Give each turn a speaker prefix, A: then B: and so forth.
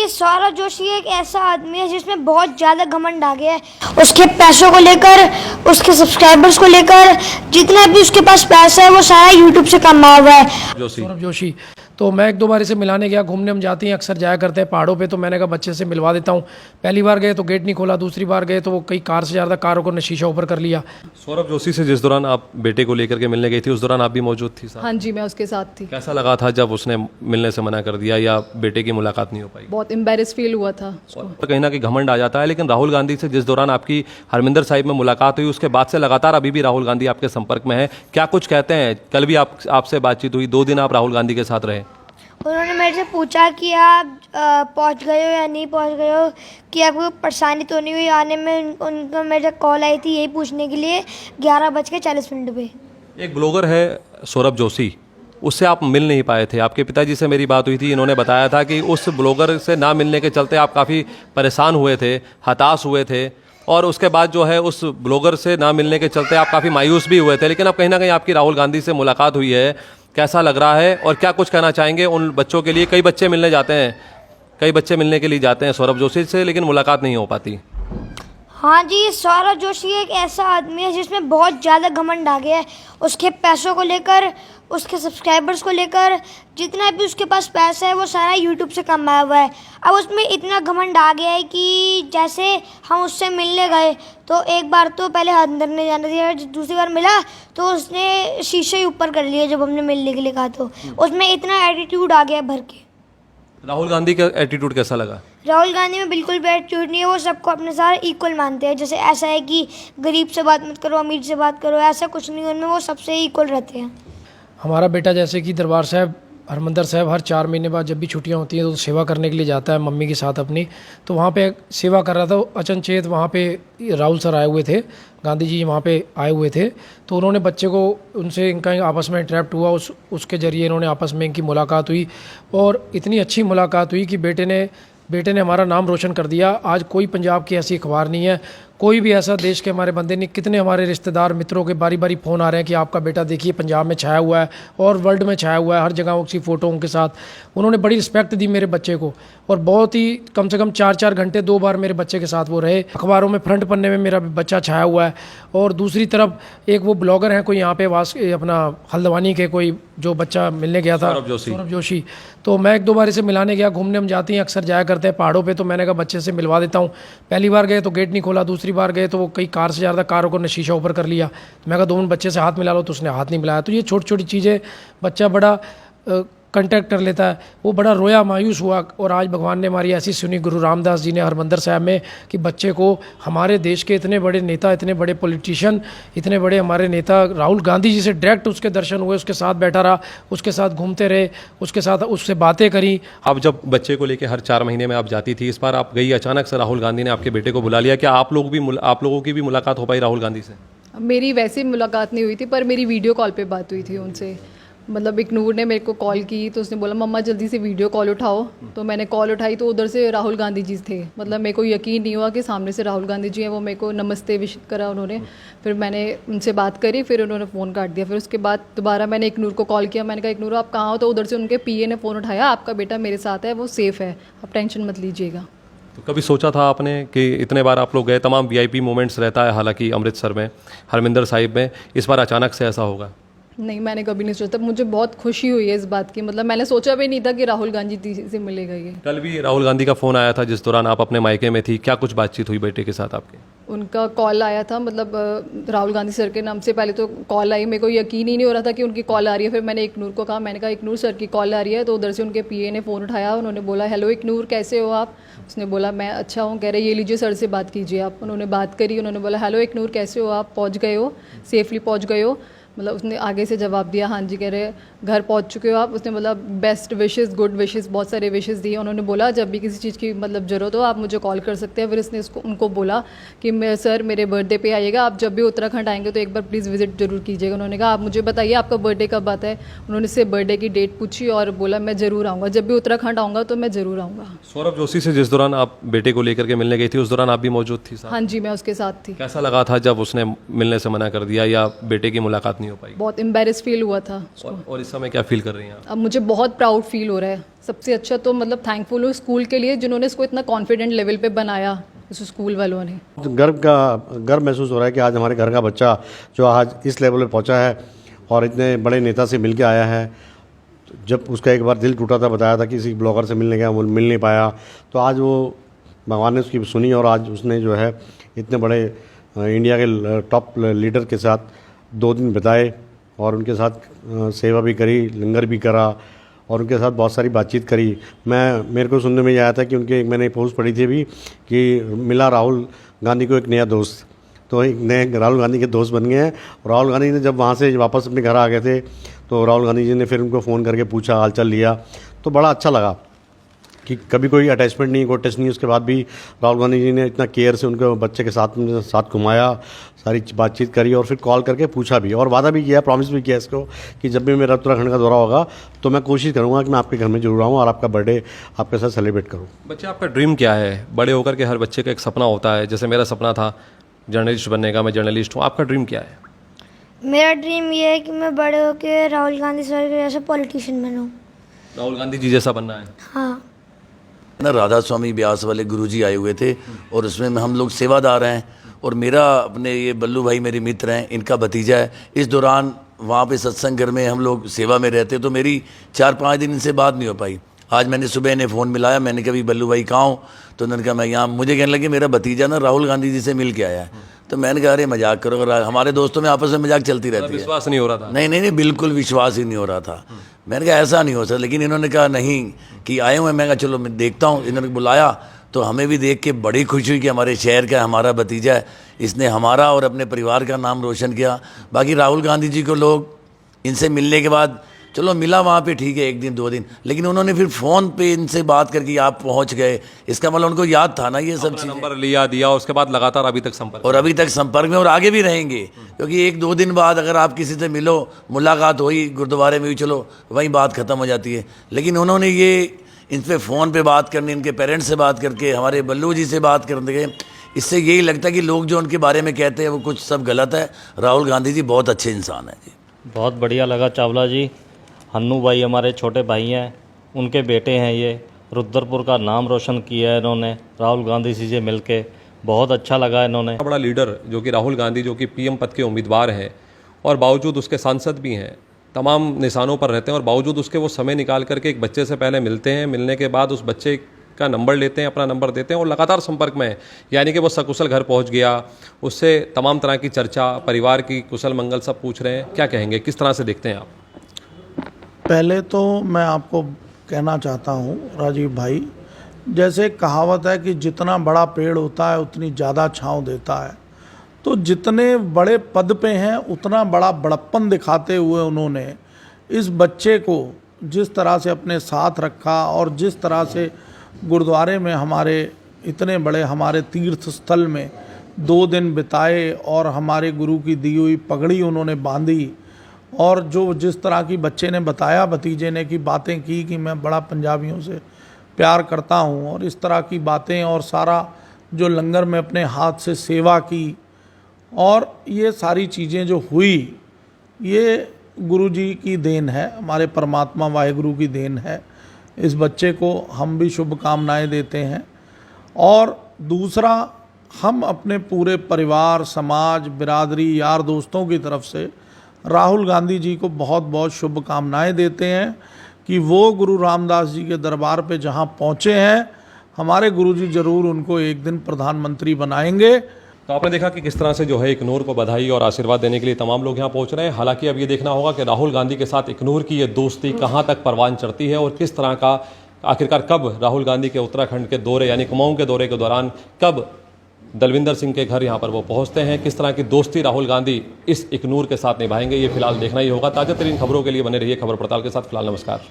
A: सौरभ जोशी एक ऐसा आदमी है जिसमें बहुत ज़्यादा घमंड आ गया है। उसके पैसों को लेकर, उसके सब्सक्राइबर्स को लेकर, जितना भी उसके पास पैसा है वो सारा यूट्यूब से कमाया हुआ है।
B: सौरभ जोशी तो मैं एक दो बार इसे मिलाने गया, घूमने हम जाते हैं अक्सर जाया करते हैं पहाड़ों पे, तो मैंने कहा बच्चे से मिलवा देता हूँ। पहली बार गए तो गेट नहीं खोला, दूसरी बार गए तो वो कई कार से जा रहा था, कारों को शीशा ऊपर कर लिया।
C: सौरभ जोशी से जिस दौरान आप बेटे को लेकर के मिलने गई थी उस दौरान आप भी मौजूद थी साथ?
D: हाँ जी, मैं उसके साथ थी।
C: कैसा लगा था जब उसने मिलने से मना कर दिया या बेटे की मुलाकात नहीं हो पाई?
D: बहुत एम्बेरस फील हुआ था उसको।
C: और कहीं ना कहीं घमंड आ जाता है, लेकिन राहुल गांधी से जिस दौरान आपकी हरमिंदर साहिब में मुलाकात हुई उसके बाद से लगातार अभी भी राहुल गांधी आपके संपर्क में है, क्या कुछ कहते हैं? कल भी आपसे बातचीत हुई, 2 दिन आप राहुल गांधी के साथ रहे।
A: उन्होंने मेरे से पूछा कि आप पहुंच गए हो या नहीं पहुंच गए हो, कि आपको परेशानी तो नहीं हुई आने में। उनको मेरे कॉल आई थी यही पूछने के लिए 11:40 पे।
C: एक ब्लॉगर है सौरभ जोशी, उससे आप मिल नहीं पाए थे। आपके पिताजी से मेरी बात हुई थी, इन्होंने बताया था कि उस ब्लॉगर से ना मिलने के चलते आप काफ़ी परेशान हुए थे, हताश हुए थे, और उसके बाद जो है उस ब्लॉगर से ना मिलने के चलते आप काफ़ी मायूस भी हुए थे। लेकिन अब कहीं ना कहीं आपकी राहुल गांधी से मुलाकात हुई है, कैसा लग रहा है और क्या कुछ कहना चाहेंगे उन बच्चों के लिए? कई बच्चे मिलने जाते हैं, कई बच्चे मिलने के लिए जाते हैं सौरभ जोशी से, लेकिन मुलाकात नहीं हो पाती।
A: हाँ जी, सौरभ जोशी एक ऐसा आदमी है जिसमें बहुत ज़्यादा घमंड आ गया है। उसके पैसों को लेकर, उसके सब्सक्राइबर्स को लेकर, जितना भी उसके पास पैसा है वो सारा यूट्यूब से कमाया हुआ है। अब उसमें इतना घमंड आ गया है कि जैसे हम उससे मिलने गए तो एक बार तो पहले अंदर नहीं जाने दिया, दूसरी बार मिला तो उसने शीशे ही ऊपर कर लिए जब हमने मिलने के लिए कहा। तो उसमें इतना एटीट्यूड आ गया है भर के।
C: राहुल गांधी का एटीट्यूड कैसा लगा?
A: राहुल गांधी में बिल्कुल भी एटीट्यूड नहीं है, वो सबको अपने साथ इक्वल मानते हैं। जैसे ऐसा है कि गरीब से बात मत करो, अमीर से बात करो, ऐसा कुछ नहीं, उनमें वो सबसे इक्वल रहते हैं।
B: हमारा बेटा जैसे कि दरबार साहब, हरमंदर साहब हर 4 महीने बाद जब भी छुट्टियां होती हैं तो सेवा करने के लिए जाता है मम्मी के साथ अपनी, तो वहाँ पे सेवा कर रहा था। अचनचेत वहाँ पे राहुल सर आए हुए थे, गांधी जी वहाँ पे आए हुए थे, तो उन्होंने बच्चे को, उनसे इनका आपस में इंटरेक्ट हुआ, उसके ज़रिए इन्होंने आपस में इनकी मुलाकात हुई और इतनी अच्छी मुलाकात हुई कि बेटे ने हमारा नाम रोशन कर दिया। आज कोई पंजाब की ऐसी अखबार नहीं है, कोई भी ऐसा देश के हमारे बंदे नहीं, कितने हमारे रिश्तेदार मित्रों के बारी बारी फ़ोन आ रहे हैं कि आपका बेटा देखिए पंजाब में छाया हुआ है और वर्ल्ड में छाया हुआ है, हर जगह उसकी फ़ोटो उनके साथ। उन्होंने बड़ी रिस्पेक्ट दी मेरे बच्चे को और बहुत ही कम से कम 4-4 घंटे 2 बार मेरे बच्चे के साथ वो रहे। अखबारों में फ्रंट पन्ने में मेरा बच्चा छाया हुआ है। और दूसरी तरफ एक वो ब्लॉगर हैं कोई यहाँ पे अपना हल्द्वानी के, कोई जो बच्चा मिलने गया था, सौरभ जोशी, तो मैं एक दो बार इसे मिलाने गया, घूमने हम जाते हैं अक्सर जाया करते हैं पहाड़ों पे, तो मैंने कहा बच्चे से मिलवा देता हूँ। पहली बार गए तो गेट नहीं खोला, दूसरी बार गए तो वो कई कार से जा रहा था, कारों को शीशा ऊपर कर लिया। तो मैं कहा दोनों बच्चे से हाथ मिला लो, तो उसने हाथ नहीं मिलाया। तो ये छोटी छोटी चीज़ें बच्चा बड़ा कंटेक्ट कर लेता है। वो बड़ा रोया, मायूस हुआ, और आज भगवान ने हमारी ऐसी सुनी, गुरु रामदास जी ने हरमंदर साहब में, कि बच्चे को हमारे देश के इतने बड़े नेता, इतने बड़े पॉलिटिशियन, इतने बड़े हमारे नेता राहुल गांधी जी से डायरेक्ट उसके दर्शन हुए, उसके साथ बैठा रहा, उसके साथ घूमते रहे, उसके साथ उससे बातें करी।
C: आप जब बच्चे को लेकर हर 4 महीने में आप जाती थी, इस बार आप गई, अचानक से राहुल गांधी ने आपके बेटे को बुला लिया, क्या आप लोगों की भी मुलाकात हो पाई राहुल गांधी से?
D: मेरी वैसे मुलाकात नहीं हुई थी, पर मेरी वीडियो कॉल पे बात हुई थी उनसे। मतलब एक नूर ने मेरे को कॉल की तो उसने बोला मम्मा जल्दी से वीडियो कॉल उठाओ, तो मैंने कॉल उठाई तो उधर से राहुल गांधी जी थे। मतलब मेरे को यकीन नहीं हुआ कि सामने से राहुल गांधी जी हैं। वो मेरे को नमस्ते विश करा उन्होंने, फिर मैंने उनसे बात करी, फिर उन्होंने फ़ोन काट दिया। फिर उसके बाद दोबारा मैंने एक नूर को कॉल किया, मैंने कहा एक नूर आप कहाँ हो? तो उधर से उनके पीए ने फ़ोन उठाया, आपका बेटा मेरे साथ है, वो सेफ़ है, आप टेंशन मत लीजिएगा।
C: तो कभी सोचा था आपने कि इतने बार आप लोग गए, तमाम वीआईपी मोमेंट्स रहता है हालांकि अमृतसर में, हरमिंदर साहिब में, इस बार अचानक से ऐसा होगा?
D: नहीं, मैंने कभी नहीं सोचा। मुझे बहुत खुशी हुई है इस बात की, मतलब मैंने सोचा भी नहीं था कि राहुल गांधी जी से मिलेगा ये।
C: कल भी राहुल गांधी का फ़ोन आया था जिस दौरान आप अपने मायके में थी, क्या कुछ बातचीत हुई बेटे के साथ आपके?
D: उनका कॉल आया था, मतलब राहुल गांधी सर के नाम से पहले तो कॉल आई, मेरे को यकीन ही नहीं हो रहा था कि उनकी कॉल आ रही है। फिर मैंने एक नूर को कहा, मैंने कहा एक नूर सर की कॉल आ रही है, तो उधर से उनके पीए ने फ़ोन उठाया, उन्होंने बोला हेलो एक नूर कैसे हो आप? उसने बोला मैं अच्छा हूँ। कह रहे ये लीजिए सर से बात कीजिए आप। उन्होंने बात करी, उन्होंने बोला हेलो एक नूर कैसे हो आप, पहुँच गए हो, सेफली पहुँच गए हो? मतलब उसने आगे से जवाब दिया हाँ जी, कह रहे घर पहुंच चुके हो आप। उसने बोला बेस्ट विशेस, गुड विशेस, बहुत सारे विशेस दिए। उन्होंने बोला जब भी किसी चीज़ की मतलब ज़रूरत हो आप मुझे कॉल कर सकते हैं। फिर इसने उनको बोला कि मैं सर मेरे बर्थडे पे आइएगा, आप जब भी उत्तराखंड आएंगे तो एक बार प्लीज़ विजिट जरूर कीजिएगा। उन्होंने कहा आप मुझे बताइए आपका बर्थडे कब आता है? उन्होंने इससे बर्थडे की डेट पूछी और बोला मैं ज़रूर आऊँगा, जब भी उत्तराखंड आऊँगा तो मैं ज़रूर आऊँगा।
C: सौरभ जोशी से जिस दौरान आप बेटे को लेकर के मिलने गई थी उस दौरान आप भी मौजूद थी साथ?
D: हाँ जी, मैं उसके साथ थी।
C: कैसा लगा था जब उसने मिलने से मना कर दिया या बेटे की मुलाकात नहीं नहीं हो पाई?
D: बहुत एम्बेरस फील हुआ था उसको।
C: और इस समय क्या फील कर रही हैं आप?
D: अब मुझे बहुत प्राउड फील हो रहा है। सबसे अच्छा तो मतलब थैंकफुल हूँ स्कूल के लिए जिन्होंने इसको इतना कॉन्फिडेंट लेवल पे बनाया, इस स्कूल वालों ने।
E: गर्व महसूस हो रहा है कि आज हमारे घर का बच्चा जो आज इस लेवल पे पहुंचा है और इतने बड़े नेता से मिल के आया है। जब उसका एक बार दिल टूटा था, बताया था कि किसी ब्लॉगर से मिलने गया, वो मिल नहीं पाया, तो आज वो भगवान ने उसकी सुनी और आज उसने जो है इतने बड़े इंडिया के टॉप लीडर के साथ 2 दिन बिताए और उनके साथ सेवा भी करी, लंगर भी करा और उनके साथ बहुत सारी बातचीत करी। मेरे को सुनने में ये आया था कि उनके मैंने एक पोस्ट पढ़ी थी अभी कि मिला राहुल गांधी को एक नया दोस्त, तो एक नए राहुल गांधी के दोस्त बन गए हैं। राहुल गांधी ने जब वहाँ से वापस अपने घर आ गए थे तो राहुल गांधी जी ने फिर उनको फ़ोन करके पूछा, हालचाल लिया, तो बड़ा अच्छा लगा कि कभी कोई अटैचमेंट नहीं, कोई टच नहीं। उसके बाद भी राहुल गांधी जी ने इतना केयर से उनके बच्चे के साथ घुमाया, सारी बातचीत करी और फिर कॉल करके पूछा भी और वादा भी किया, प्रॉमिस भी किया इसको कि जब भी मेरा उत्तराखंड का दौरा होगा तो मैं कोशिश करूँगा कि मैं आपके घर में जरूर आऊँ और आपका बर्थडे आपके साथ सेलिब्रेट करूँ।
C: बच्चे, आपका ड्रीम क्या है? बड़े होकर के हर बच्चे का एक सपना होता है, जैसे मेरा सपना था जर्नलिस्ट बनने का, मैं जर्नलिस्ट हूँ। आपका ड्रीम क्या है?
A: मेरा ड्रीम ये है कि मैं बड़े होकर राहुल गांधी सर के जैसे पॉलिटिशियन बनूं।
C: राहुल गांधी जी जैसा बनना है?
A: हाँ।
F: ना राधा स्वामी ब्यास वाले गुरुजी आए हुए थे और उसमें हम लोग सेवादार हैं और मेरा अपने ये बल्लू भाई मेरे मित्र हैं, इनका भतीजा है। इस दौरान वहाँ पे सत्संग घर में हम लोग सेवा में रहते, तो मेरी 4-5 दिन इनसे बात नहीं हो पाई। आज मैंने सुबह इन्हें फ़ोन मिलाया, मैंने कहा भाई बल्लू भाई कहाँ हो, तो उन्होंने कहा मैं यहाँ। मुझे कहने लगे मेरा भतीजा ना राहुल गांधी जी से मिल के आया है। तो मैंने कहा अरे मजाक करो, हमारे दोस्तों में आपस में मजाक चलती रहती है।
C: विश्वास नहीं हो रहा था?
F: नहीं, बिल्कुल विश्वास ही नहीं हो रहा था। मैंने कहा ऐसा नहीं हो सकता, लेकिन इन्होंने कहा नहीं कि आए हुए। मैं कहा चलो मैं देखता हूँ। इन्होंने बुलाया तो हमें भी देख के बड़ी खुशी हुई कि हमारे शहर का हमारा भतीजा है, इसने हमारा और अपने परिवार का नाम रोशन किया। बाकी राहुल गांधी जी को लोग इनसे मिलने के बाद चलो मिला वहाँ पे ठीक है 1 दिन 2 दिन, लेकिन उन्होंने फिर फ़ोन पे इनसे बात करके आप पहुँच गए, इसका मतलब उनको याद था ना ये सब चीज़ें।
C: नंबर लिया दिया, उसके बाद लगातार अभी तक संपर्क,
F: और अभी तक संपर्क में और आगे भी रहेंगे, क्योंकि 1-2 दिन बाद अगर आप किसी से मिलो, मुलाकात हुई गुरुद्वारे में भी, चलो वहीं बात ख़त्म हो जाती है। लेकिन उन्होंने ये इन पर फ़ोन पे बात करनी, इनके पेरेंट्स से बात करके, हमारे बल्लू जी से बात करके, इससे यही लगता है कि लोग जो उनके बारे में कहते हैं वो कुछ सब गलत है। राहुल गांधी जी बहुत अच्छे इंसान हैं जी।
G: बहुत बढ़िया लगा चावला जी। हन्नू भाई हमारे छोटे भाई हैं, उनके बेटे हैं ये। रुद्रपुर का नाम रोशन किया है इन्होंने राहुल गांधी जी से मिलके, बहुत अच्छा लगा इन्होंने।
C: बड़ा लीडर जो कि राहुल गांधी, जो कि पीएम पद के उम्मीदवार हैं और बावजूद उसके सांसद भी हैं, तमाम निशानों पर रहते हैं और बावजूद उसके वो समय निकाल करके एक बच्चे से पहले मिलते हैं, मिलने के बाद उस बच्चे का नंबर लेते हैं, अपना नंबर देते हैं और लगातार संपर्क में है। यानी कि वो सकुशल घर पहुंच गया, उससे तमाम तरह की चर्चा, परिवार की कुशल मंगल सब पूछ रहे हैं। क्या कहेंगे, किस तरह से देखते हैं आप?
H: पहले तो मैं आपको कहना चाहता हूँ राजीव भाई, जैसे कहावत है कि जितना बड़ा पेड़ होता है उतनी ज़्यादा छांव देता है, तो जितने बड़े पद पे हैं उतना बड़ा बड़प्पन दिखाते हुए उन्होंने इस बच्चे को जिस तरह से अपने साथ रखा और जिस तरह से गुरुद्वारे में हमारे इतने बड़े हमारे तीर्थ स्थल में 2 दिन बिताए और हमारे गुरु की दी हुई पगड़ी उन्होंने बांधी, और जो जिस तरह की बच्चे ने बताया, भतीजे ने की बातें की कि मैं बड़ा पंजाबियों से प्यार करता हूँ, और इस तरह की बातें और सारा जो लंगर में अपने हाथ से सेवा की और ये सारी चीज़ें जो हुई, ये गुरु जी की देन है, हमारे परमात्मा वाहेगुरु की देन है। इस बच्चे को हम भी शुभकामनाएं देते हैं। और दूसरा, हम अपने पूरे परिवार, समाज, बिरादरी, यार दोस्तों की तरफ से राहुल गांधी जी को बहुत बहुत शुभकामनाएं देते हैं कि वो गुरु रामदास जी के दरबार पे जहां पहुंचे हैं, हमारे गुरुजी जरूर उनको एक दिन प्रधानमंत्री बनाएंगे।
C: तो आपने देखा कि किस तरह से जो है इकनूर को बधाई और आशीर्वाद देने के लिए तमाम लोग यहाँ पहुँच रहे हैं। हालांकि अब ये देखना होगा कि राहुल गांधी के साथ इकनूर की ये दोस्ती कहाँ तक परवान चढ़ती है और किस तरह का आखिरकार कब राहुल गांधी के उत्तराखंड के दौरे यानी कुमाऊं के दौरे के दौरान कब दलविंदर सिंह के घर यहाँ पर वो पहुँचते हैं, किस तरह की दोस्ती राहुल गांधी इस इकनूर के साथ निभाएंगे, ये फिलहाल देखना ही होगा। ताज़ा तरीन खबरों के लिए बने रहिए खबर पड़ताल के साथ। फिलहाल नमस्कार।